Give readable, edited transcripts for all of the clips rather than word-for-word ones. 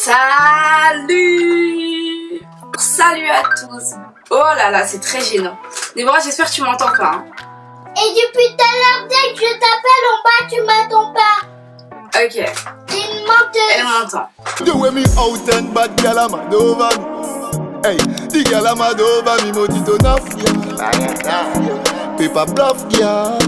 Salut! Salut à tous! Oh là là, c'est très gênant. Déborah, j'espère que tu m'entends pas. Hein. Et depuis tout à l'heure, dès que je t'appelle en bas, tu m'entends pas. Ok. T'es une menteuse. Elle m'entend. You wear me out and bad gal a mad over me. Hey, the gal a mad over me, motito naf girl. Paper bluff girl,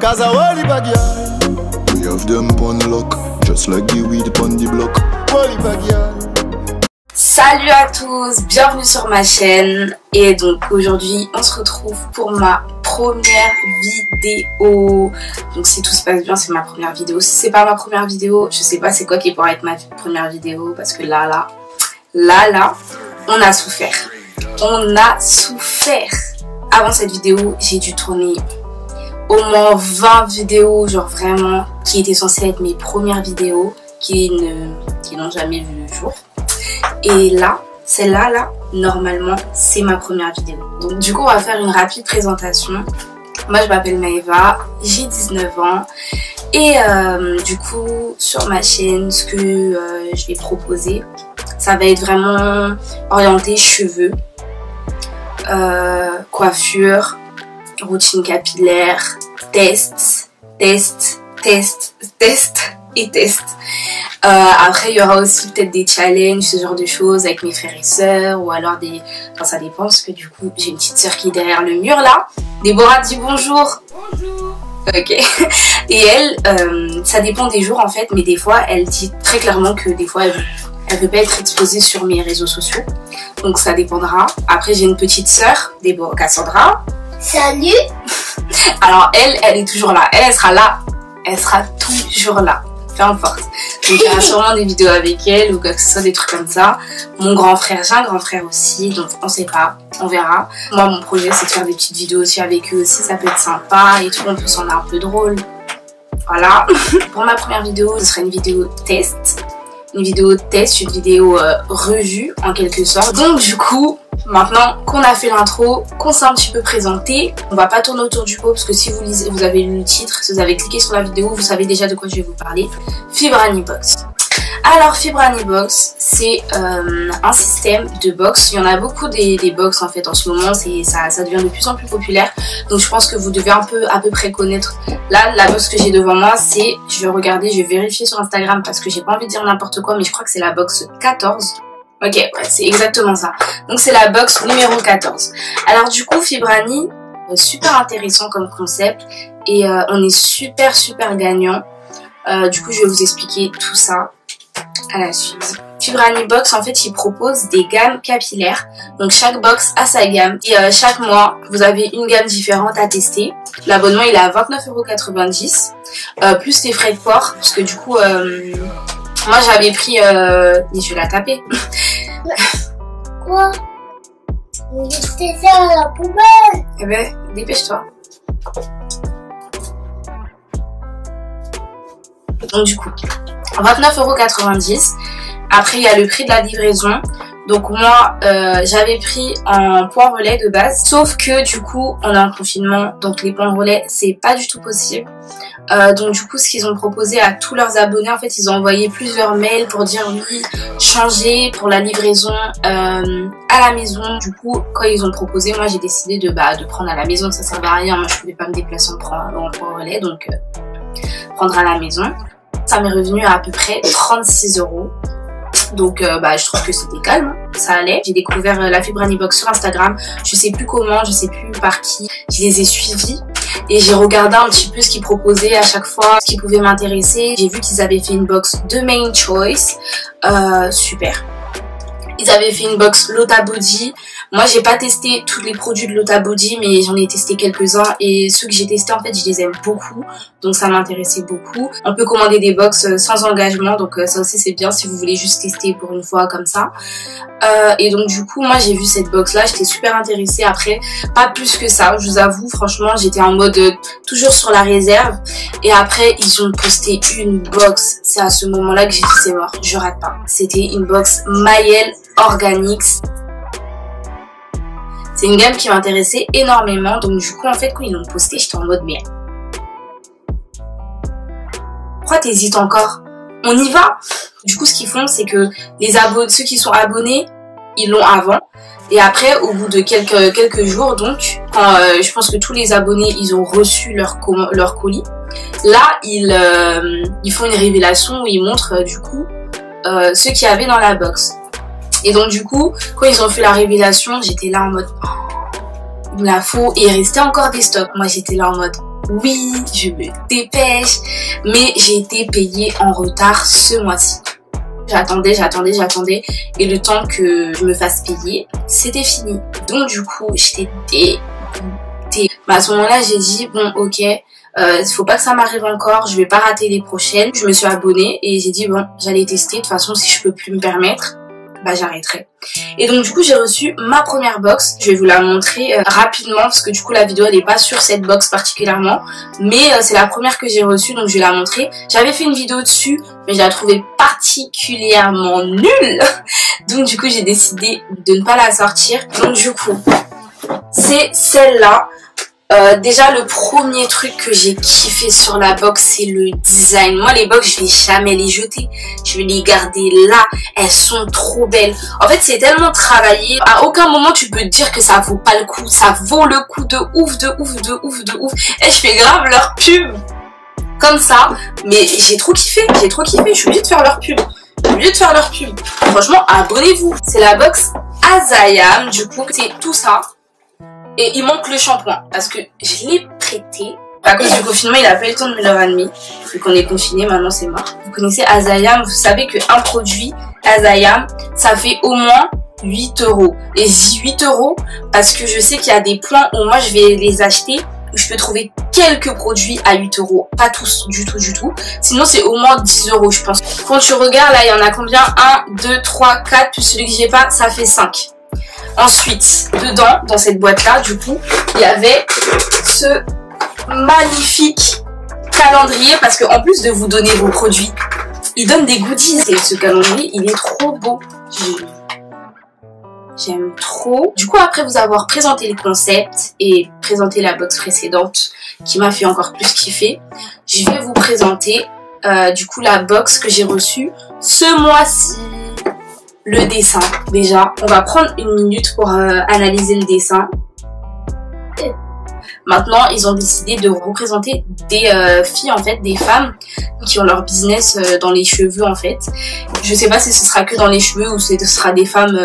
cause I want it bag girl. We have them pon lock, just like the weed pon the block. Holy bag girl. Salut à tous, bienvenue sur ma chaîne. Et donc aujourd'hui, on se retrouve pour ma première vidéo. Donc si tout se passe bien, c'est ma première vidéo. Si c'est pas ma première vidéo, je sais pas c'est quoi qui pourrait être ma première vidéo. Parce que là, on a souffert. On a souffert. Avant cette vidéo, j'ai dû tourner au moins 20 vidéos, genre vraiment, qui étaient censées être mes premières vidéos, qui n'ont jamais vu le jour. Et là, celle-là, là, normalement, c'est ma première vidéo. Donc du coup, on va faire une rapide présentation. Moi, je m'appelle Maëva, j'ai 19 ans. Et du coup, sur ma chaîne, ce que je vais proposer, ça va être vraiment orienté cheveux, coiffure, routine capillaire, tests. Après il y aura aussi peut-être des challenges, ce genre de choses avec mes frères et sœurs, ou alors des... Enfin ça dépend parce que du coup j'ai une petite sœur qui est derrière le mur là. Déborah dit bonjour. Bonjour. Ok. Et elle, ça dépend des jours en fait, mais des fois elle dit très clairement que des fois elle veut pas être exposée sur mes réseaux sociaux. Donc ça dépendra. Après j'ai une petite sœur, Déborah, Cassandra. Salut. Alors elle est toujours là. Elle sera là. Elle sera toujours là. Peu importe. Donc il y aura sûrement des vidéos avec elle ou quoi que ce soit, des trucs comme ça. Mon grand frère, j'ai un grand frère aussi, donc on sait pas, on verra. Moi mon projet c'est de faire des petites vidéos aussi avec eux aussi, ça peut être sympa et tout, en plus on est un peu drôle. Voilà. Pour ma première vidéo, ce sera une vidéo test. Une vidéo revue en quelque sorte. Donc du coup, maintenant qu'on a fait l'intro, qu'on s'est un petit peu présenté, on va pas tourner autour du pot parce que si vous lisez, vous avez lu le titre, si vous avez cliqué sur la vidéo, vous savez déjà de quoi je vais vous parler. Fibranibox. Alors Fibranibox, c'est un système de box. Il y en a beaucoup des box en fait en ce moment, ça devient de plus en plus populaire. Donc je pense que vous devez à peu près connaître. Là, la box que j'ai devant moi, c'est, je vais regarder, je vais vérifier sur Instagram parce que j'ai pas envie de dire n'importe quoi, mais je crois que c'est la box 14. Ok, ouais, c'est exactement ça. Donc c'est la box numéro 14. Alors du coup, Fibrani, super intéressant comme concept et on est super gagnant. Du coup, je vais vous expliquer tout ça à la suite. Fibranibox, en fait, il propose des gammes capillaires. Donc chaque box a sa gamme et chaque mois, vous avez une gamme différente à tester. L'abonnement, il est à 29,90 € plus les frais de port parce que du coup, moi j'avais pris... Mais je vais la taper. Quoi? J'étais ça à la poubelle. Eh ben, dépêche-toi. Donc du coup, 29,90 €. Après, il y a le prix de la livraison. Donc moi, j'avais pris en point relais de base. Sauf que du coup, on est en confinement. Donc les points relais, c'est pas du tout possible. Donc du coup, ce qu'ils ont proposé à tous leurs abonnés, en fait, ils ont envoyé plusieurs mails pour dire oui, changer pour la livraison à la maison. Du coup, quand ils ont proposé, moi j'ai décidé de prendre à la maison. Ça servait à rien. Moi, je pouvais pas me déplacer en point relais. Donc prendre à la maison. Ça m'est revenu à peu près 36 €. Donc je trouve que c'était calme, ça allait. J'ai découvert la Fibranibox sur Instagram. Je sais plus comment, je sais plus par qui. Je les ai suivis et j'ai regardé un petit peu ce qu'ils proposaient à chaque fois, ce qui pouvait m'intéresser. J'ai vu qu'ils avaient fait une box de Main Choice. Super. Ils avaient fait une box Lota Body. Moi, j'ai pas testé tous les produits de Lota Body, mais j'en ai testé quelques-uns. Et ceux que j'ai testés, en fait, je les aime beaucoup. Donc, ça m'intéressait beaucoup. On peut commander des box sans engagement. Donc, ça aussi, c'est bien si vous voulez juste tester pour une fois comme ça. Et donc, du coup, moi, j'ai vu cette box-là. J'étais super intéressée. Après, pas plus que ça. Je vous avoue, franchement, j'étais en mode toujours sur la réserve. Et après, ils ont posté une box. C'est à ce moment-là que j'ai dit, c'est mort. Je rate pas. C'était une box Mayel Organics. C'est une gamme qui m'intéressait énormément. Donc du coup, en fait, quand ils l'ont posté, j'étais en mode mais pourquoi t'hésites encore? on y va. Du coup, ce qu'ils font, c'est que ceux qui sont abonnés, ils l'ont avant. Et après, au bout de quelques jours, donc, quand je pense que tous les abonnés, ils ont reçu leur colis, là, ils font une révélation où ils montrent, du coup, ce qu'il y avait dans la box. Et donc, du coup, quand ils ont fait la révélation, j'étais là en mode, oh, il me la faut. Et il restait encore des stocks. Moi, j'étais là en mode, oui, je me dépêche. Mais j'ai été payée en retard ce mois-ci. J'attendais. Et le temps que je me fasse payer, c'était fini. Donc, du coup, j'étais dégoûtée. À ce moment-là, j'ai dit, bon, ok, faut pas que ça m'arrive encore. Je vais pas rater les prochaines. Je me suis abonnée et j'ai dit, bon, j'allais tester. De toute façon, si je peux plus me permettre, bah j'arrêterai. Et donc du coup j'ai reçu ma première box. Je vais vous la montrer rapidement parce que du coup la vidéo elle est pas sur cette box particulièrement, mais c'est la première que j'ai reçue, donc je vais la montrer. J'avais fait une vidéo dessus mais je la trouvais particulièrement nulle, donc du coup j'ai décidé de ne pas la sortir. Donc du coup c'est celle-là. Déjà le premier truc que j'ai kiffé sur la box, c'est le design. Moi les box je vais jamais les jeter, je vais les garder là, elles sont trop belles. En fait c'est tellement travaillé, à aucun moment tu peux te dire que ça vaut pas le coup. Ça vaut le coup de ouf. Et je fais grave leur pub comme ça, mais j'ai trop kiffé, je suis obligée de faire leur pub. Franchement abonnez-vous. C'est la box Azayam, du coup c'est tout ça. Et il manque le shampoing parce que je l'ai prêté. À cause du confinement, il a pas eu le temps de me le ramener. Vu qu'on est confiné, maintenant c'est mort. Vous connaissez Azayam, vous savez qu'un produit Azayam, ça fait au moins 8 €. Et je dis 8 € parce que je sais qu'il y a des points où moi je vais les acheter, où je peux trouver quelques produits à 8 €. Pas tous, du tout. Sinon c'est au moins 10 € je pense. Quand tu regardes là, il y en a combien? 1, 2, 3, 4, plus celui que j'ai pas, ça fait 5. Ensuite, dedans, dans cette boîte-là, du coup, il y avait ce magnifique calendrier parce qu'en plus de vous donner vos produits, il donne des goodies. Et ce calendrier, il est trop beau. J'aime trop. Du coup, après vous avoir présenté le concept et présenté la box précédente qui m'a fait encore plus kiffer, je vais vous présenter du coup la box que j'ai reçue ce mois-ci. Le dessin, déjà, on va prendre une minute pour analyser le dessin. Maintenant, ils ont décidé de représenter des filles, en fait, des femmes qui ont leur business dans les cheveux, en fait. Je sais pas si ce sera que dans les cheveux ou si ce sera des femmes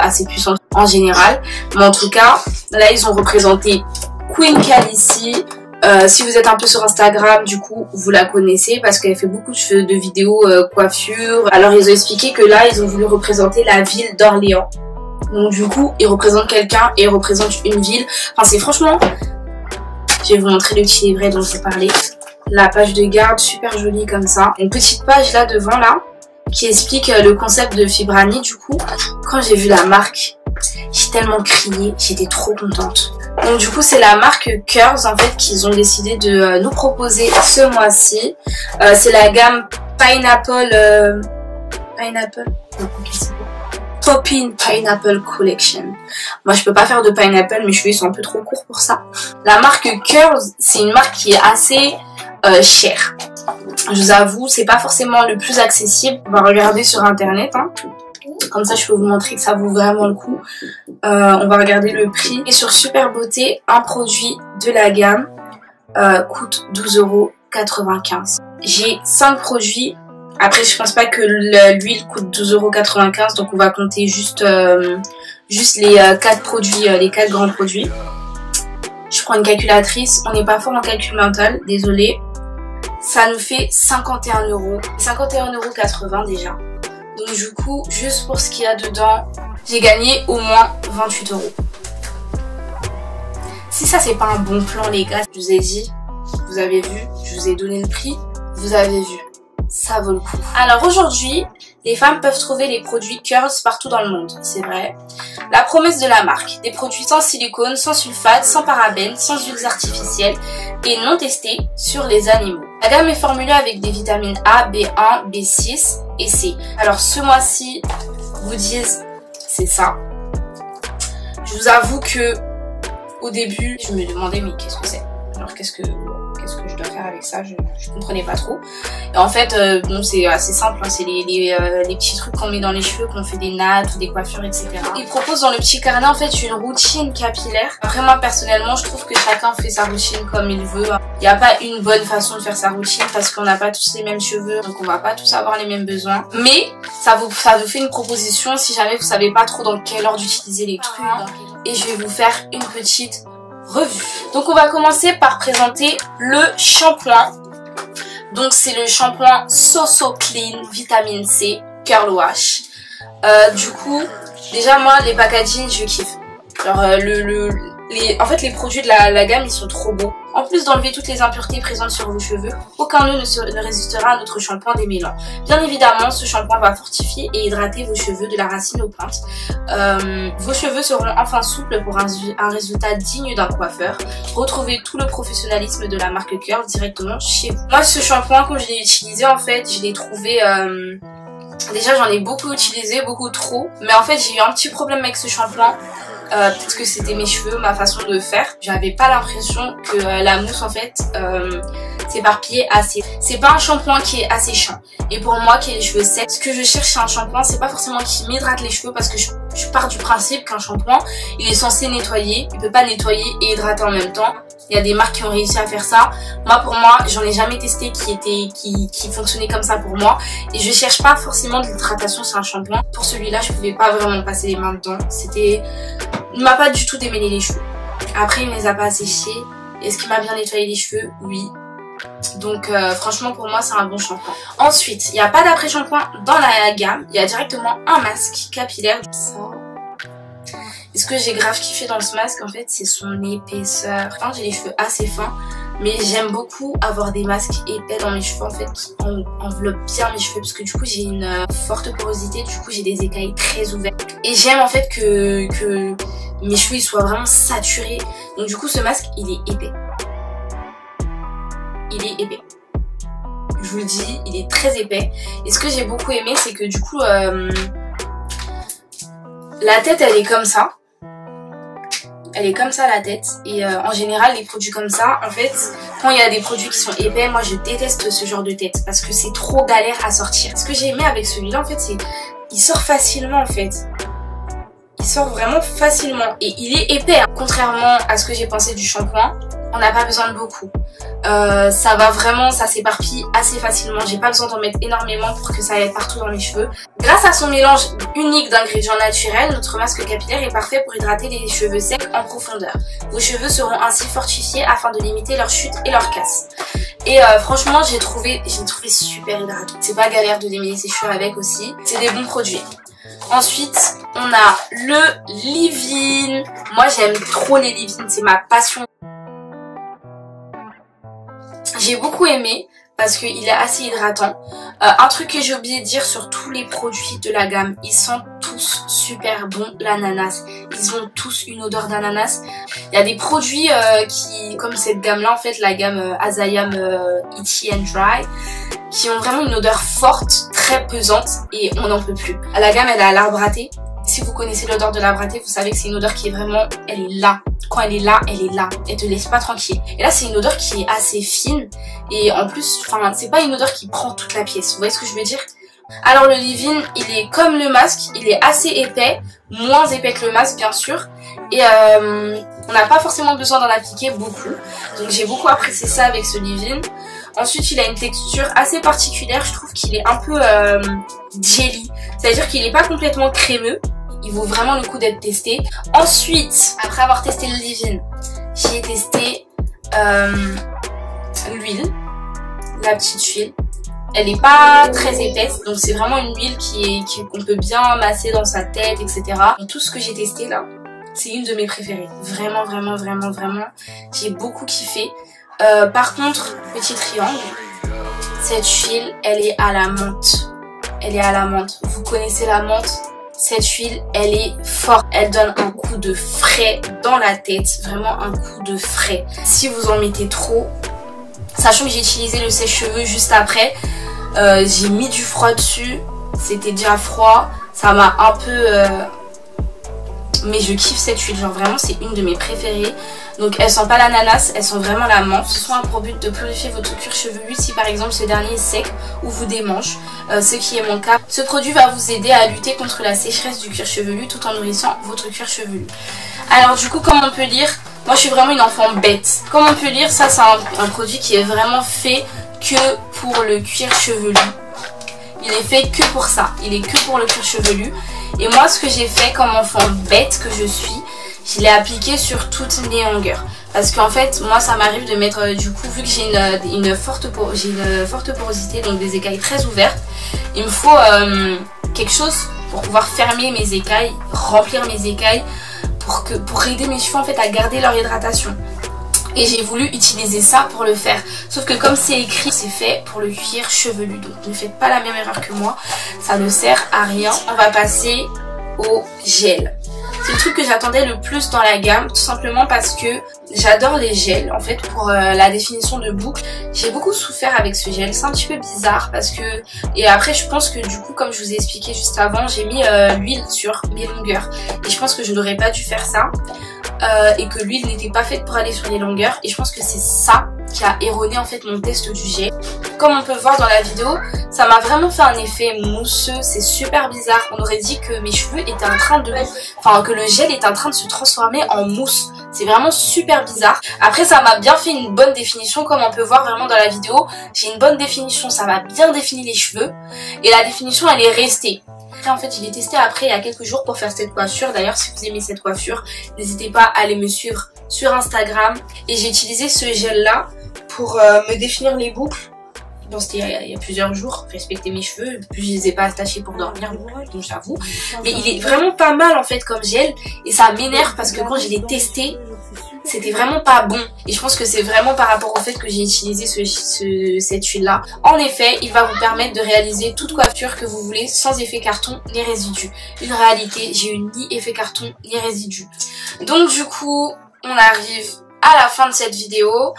assez puissantes en général. Mais en tout cas, là, ils ont représenté Queen Khaleesi. Si vous êtes un peu sur Instagram, du coup, vous la connaissez parce qu'elle fait beaucoup de vidéos coiffure. Alors, ils ont expliqué que là, ils ont voulu représenter la ville d'Orléans. Donc, du coup, ils représentent quelqu'un et ils représentent une ville. Enfin, c'est franchement... Je vais vous montrer le petit livret dont je parlais. La page de garde, super jolie comme ça. Une petite page là devant, là, qui explique le concept de Fibrani. Du coup, quand j'ai vu la marque, j'ai tellement crié, j'étais trop contente. Donc du coup c'est la marque Curves en fait qu'ils ont décidé de nous proposer ce mois-ci. C'est la gamme Pineapple Poppin Pineapple Collection. Moi je peux pas faire de pineapple, mes cheveux sont un peu trop courts pour ça. La marque Curves, c'est une marque qui est assez chère. Je vous avoue, c'est pas forcément le plus accessible. On va regarder sur internet, hein. Comme ça je peux vous montrer que ça vaut vraiment le coup. On va regarder le prix. Et sur Super Beauté, un produit de la gamme coûte 12,95 €. J'ai 5 produits. Après je pense pas que l'huile coûte 12,95 €, donc on va compter juste les 4 produits, les 4 grands produits. Je prends une calculatrice, on n'est pas fort en calcul mental, désolée. Ça nous fait 51 €. 51,80 € déjà. Donc du coup, juste pour ce qu'il y a dedans, j'ai gagné au moins 28 €. Si ça c'est pas un bon plan les gars, je vous ai dit, vous avez vu, je vous ai donné le prix, vous avez vu, ça vaut le coup. Alors aujourd'hui, les femmes peuvent trouver les produits Curves partout dans le monde, c'est vrai. La promesse de la marque, des produits sans silicone, sans sulfate, sans parabènes, sans huiles artificielles et non testés sur les animaux. La gamme est formulée avec des vitamines A, B1, B6 et C. Alors ce mois-ci, vous disent c'est ça. Je vous avoue que au début, je me demandais mais qu'est-ce que c'est? Alors qu'est-ce que je dois faire avec ça, je comprenais pas trop. Et en fait, bon, c'est assez simple, hein, c'est les petits trucs qu'on met dans les cheveux, qu'on fait des nattes ou des coiffures, etc. Il propose dans le petit carnet en fait une routine capillaire. Après moi personnellement, je trouve que chacun fait sa routine comme il veut. Il n'y a pas une bonne façon de faire sa routine parce qu'on n'a pas tous les mêmes cheveux, donc on va pas tous avoir les mêmes besoins. Mais ça vous fait une proposition si jamais vous savez pas trop dans quel ordre d'utiliser les trucs. Et je vais vous faire une petite revue. Donc on va commencer par présenter le shampoing. Donc c'est le shampoing So Clean Vitamine C Curl Wash. Du coup, déjà moi les packaging je kiffe. Genre en fait les produits de la gamme ils sont trop beaux. En plus d'enlever toutes les impuretés présentes sur vos cheveux, aucun nœud ne résistera à notre shampoing démêlant. Bien évidemment, ce shampoing va fortifier et hydrater vos cheveux de la racine aux pointes. Vos cheveux seront enfin souples pour un résultat digne d'un coiffeur. Retrouvez tout le professionnalisme de la marque Curl directement chez vous. Moi ce shampoing quand je l'ai utilisé en fait, je l'ai trouvé... Déjà j'en ai beaucoup utilisé, beaucoup trop. Mais en fait j'ai eu un petit problème avec ce shampoing. Peut-être que c'était mes cheveux, ma façon de faire. J'avais pas l'impression que la mousse en fait s'éparpillait assez. C'est pas un shampoing qui est asséchant. Et pour moi qui ai les cheveux secs, ce que je cherche chez un shampoing, c'est pas forcément qu'il m'hydrate les cheveux parce que je pars du principe qu'un shampoing il est censé nettoyer. Il peut pas nettoyer et hydrater en même temps. Il y a des marques qui ont réussi à faire ça. Moi pour moi, j'en ai jamais testé qui fonctionnait comme ça pour moi. Et je cherche pas forcément de l'hydratation sur un shampoing. Pour celui-là, je pouvais pas vraiment passer les mains dedans. Il m'a pas du tout démêlé les cheveux. Après, il me les a pas asséchés. Est-ce qu'il m'a bien nettoyé les cheveux? Oui. Donc franchement pour moi c'est un bon shampoing. Ensuite, il n'y a pas d'après-shampoing dans la gamme. Il y a directement un masque capillaire. Ça. Et ce que j'ai grave kiffé dans ce masque en fait c'est son épaisseur. Enfin, j'ai les cheveux assez fins. Mais j'aime beaucoup avoir des masques épais dans mes cheveux en fait qui enveloppent bien mes cheveux parce que du coup j'ai une forte porosité, du coup j'ai des écailles très ouvertes. Et j'aime en fait que mes cheveux ils soient vraiment saturés. Donc du coup ce masque il est épais. Il est épais. Je vous le dis, il est très épais. Et ce que j'ai beaucoup aimé c'est que du coup la tête elle est comme ça. Elle est comme ça la tête et en général les produits comme ça en fait quand il y a des produits qui sont épais moi je déteste ce genre de tête parce que c'est trop galère à sortir. Ce que j'ai aimé avec celui-là en fait c'est il sort facilement en fait. Il sort vraiment facilement et il est épais hein. Contrairement à ce que j'ai pensé du shampoing, on n'a pas besoin de beaucoup. Ça va vraiment, ça s'éparpille assez facilement. J'ai pas besoin d'en mettre énormément pour que ça aille partout dans mes cheveux. Grâce à son mélange unique d'ingrédients naturels, notre masque capillaire est parfait pour hydrater les cheveux secs en profondeur. Vos cheveux seront ainsi fortifiés afin de limiter leur chute et leur casse. Et franchement, j'ai trouvé super hydratant. C'est pas galère de démêler ses cheveux avec aussi. C'est des bons produits. Ensuite, on a le leave-in. Moi, j'aime trop les leave-in, c'est ma passion. J'ai beaucoup aimé parce qu'il est assez hydratant. Un truc que j'ai oublié de dire sur tous les produits de la gamme, ils sentent tous super bons l'ananas. Ils ont tous une odeur d'ananas. Il y a des produits qui, comme cette gamme-là, en fait, la gamme Azayam Itchy and Dry, qui ont vraiment une odeur forte, très pesante et on n'en peut plus. La gamme, elle est à l'arbre à thé. Si vous connaissez l'odeur de l'arbre à thé, vous savez que c'est une odeur qui est vraiment, elle est là. Quand elle est là, elle est là. Elle te laisse pas tranquille. Et là, c'est une odeur qui est assez fine. Et en plus, enfin, c'est pas une odeur qui prend toute la pièce. Vous voyez ce que je veux dire? Alors le leave-in, il est comme le masque. Il est assez épais. Moins épais que le masque, bien sûr. Et on n'a pas forcément besoin d'en appliquer beaucoup. Donc j'ai beaucoup apprécié ça avec ce leave-in. Ensuite, il a une texture assez particulière. Je trouve qu'il est un peu jelly. C'est-à-dire qu'il n'est pas complètement crémeux. Il vaut vraiment le coup d'être testé. Ensuite, après avoir testé le leave-in, j'ai testé l'huile, la petite huile. Elle n'est pas très épaisse, donc c'est vraiment une huile qu'on peut bien masser dans sa tête, etc. Donc, tout ce que j'ai testé là, c'est une de mes préférées. Vraiment, vraiment, vraiment, vraiment. J'ai beaucoup kiffé. Par contre, petit triangle, cette huile, elle est à la menthe. Elle est à la menthe. Vous connaissez la menthe? Cette huile, elle est forte. Elle donne un coup de frais dans la tête. Vraiment un coup de frais. Si vous en mettez trop, sachant que j'ai utilisé le sèche-cheveux juste après, j'ai mis du froid dessus. C'était déjà froid. Ça m'a un peu... Mais je kiffe cette huile. Genre vraiment, c'est une de mes préférées. Donc elles sentent pas l'ananas, elles sont vraiment la menthe. Ce sont un pour but de purifier votre cuir chevelu si par exemple ce dernier est sec ou vous démange, ce qui est mon cas. Ce produit va vous aider à lutter contre la sécheresse du cuir chevelu tout en nourrissant votre cuir chevelu. Alors du coup, comme on peut lire, moi je suis vraiment une enfant bête. Comme on peut lire, ça c'est un produit qui est vraiment fait que pour le cuir chevelu. Il est fait que pour ça, il est que pour le cuir chevelu. Et moi ce que j'ai fait comme enfant bête que je suis, je l'ai appliqué sur toutes mes longueurs. Parce qu'en fait, moi ça m'arrive de mettre, du coup, vu que j'ai une forte porosité, donc des écailles très ouvertes, il me faut quelque chose pour pouvoir fermer mes écailles, remplir mes écailles, pour aider mes cheveux en fait à garder leur hydratation. Et j'ai voulu utiliser ça pour le faire. Sauf que comme c'est écrit, c'est fait pour le cuir chevelu. Donc ne faites pas la même erreur que moi, ça ne sert à rien. On va passer au gel. C'est le truc que j'attendais le plus dans la gamme, tout simplement parce que j'adore les gels. En fait, pour la définition de boucle, j'ai beaucoup souffert avec ce gel. C'est un petit peu bizarre parce que... Et après, je pense que du coup, comme je vous ai expliqué juste avant, j'ai mis l'huile sur mes longueurs. Et je pense que je n'aurais pas dû faire ça. Et que l'huile n'était pas faite pour aller sur les longueurs. Et je pense que c'est ça qui a erroné en fait mon test du gel. Comme on peut voir dans la vidéo, ça m'a vraiment fait un effet mousseux, c'est super bizarre. On aurait dit que mes cheveux étaient en train de... Enfin, que le gel est en train de se transformer en mousse. C'est vraiment super bizarre. Après, ça m'a bien fait une bonne définition, comme on peut voir vraiment dans la vidéo. J'ai une bonne définition, ça m'a bien défini les cheveux. Et la définition, elle est restée. Après, en fait, je l'ai testé après il y a quelques jours pour faire cette coiffure. D'ailleurs, si vous aimez cette coiffure, n'hésitez pas à aller me suivre sur Instagram. Et j'ai utilisé ce gel-là pour me définir les boucles. Bon, c'était il y a plusieurs jours, respecter mes cheveux, puis je les ai pas attachés pour dormir, donc j'avoue. Mais il est vraiment pas mal en fait comme gel, et ça m'énerve parce que quand je l'ai testé, c'était vraiment pas bon. Et je pense que c'est vraiment par rapport au fait que j'ai utilisé cette huile là. En effet, il va vous permettre de réaliser toute coiffure que vous voulez sans effet carton ni résidus. Une réalité, j'ai eu ni effet carton ni résidus. Donc du coup, on arrive à la fin de cette vidéo.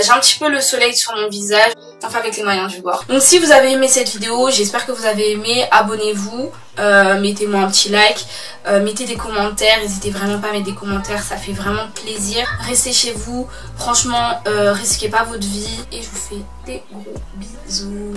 J'ai un petit peu le soleil sur mon visage, enfin avec les moyens du bord. Donc si vous avez aimé cette vidéo, j'espère que vous avez aimé, abonnez-vous, mettez-moi un petit like, mettez des commentaires, n'hésitez vraiment pas à mettre des commentaires, ça fait vraiment plaisir. Restez chez vous, franchement, risquez pas votre vie et je vous fais des gros bisous.